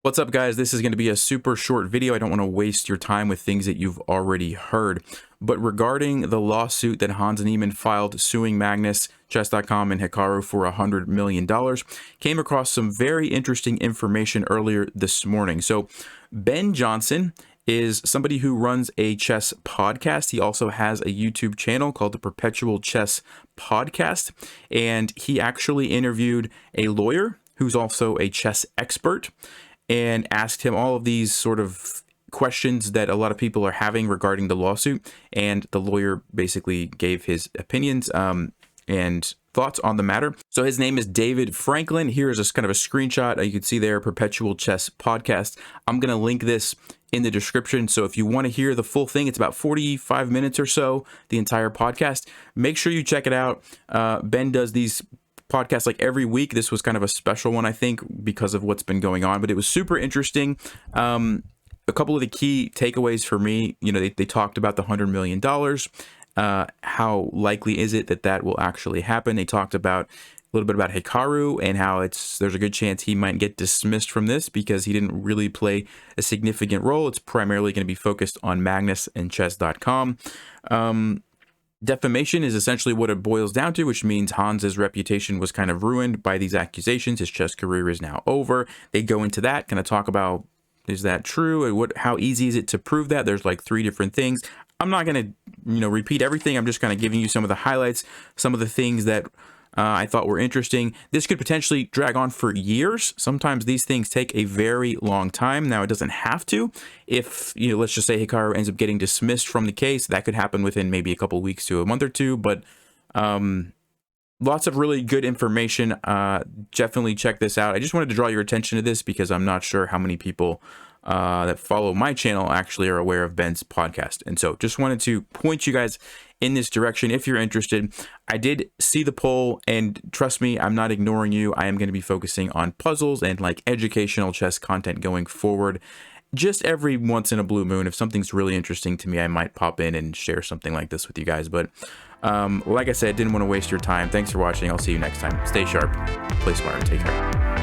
What's up, guys? This is going to be a super short video. I don't want to waste your time with things that you've already heard. But regarding the lawsuit that Hans Niemann filed suing Magnus, Chess.com, and Hikaru for $100 million, came across some very interesting information earlier this morning. So Ben Johnson is somebody who runs a chess podcast. He also has a YouTube channel called the Perpetual Chess Podcast. And he actually interviewed a lawyer who's also a chess expert and asked him all of these sort of questions that a lot of people are having regarding the lawsuit. And the lawyer basically gave his opinions and thoughts on the matter. So his name is David Franklin. Here is just kind of a screenshot. You can see there, Perpetual Chess Podcast. I'm going to link this in the description. So if you want to hear the full thing, it's about 45 minutes or so, the entire podcast. Make sure you check it out. Ben does these podcast like every week. This was kind of a special one, I think, because of what's been going on, but it was super interesting. A couple of the key takeaways for me, they talked about the $100 million. How likely is it that that will actually happen? They talked about a little bit about Hikaru and how there's a good chance he might get dismissed from this because he didn't really play a significant role. It's primarily going to be focused on Magnus and chess.com. Defamation is essentially what it boils down to, which means Hans's reputation was kind of ruined by these accusations. His chess career is now over. They go into that, kind of talk about, is that true? And how easy is it to prove that? There's like 3 different things. I'm not going to, repeat everything. I'm just kind of giving you some of the highlights, some of the things that I thought were interesting. This could potentially drag on for years. Sometimes these things take a very long time. Now, it doesn't have to. If, let's just say Hikaru ends up getting dismissed from the case, that could happen within maybe a couple weeks to a month or two. But lots of really good information. Definitely check this out. I just wanted to draw your attention to this because I'm not sure how many people that follow my channel actually are aware of Ben's podcast. And so just wanted to point you guys in this direction if you're interested. I did see the poll, and trust me, I'm not ignoring you. I am going to be focusing on puzzles and like educational chess content going forward. Just every once in a blue moon, if something's really interesting to me, I might pop in and share something like this with you guys. But like I said, didn't want to waste your time. Thanks for watching. I'll see you next time. Stay sharp, play smart, and take care.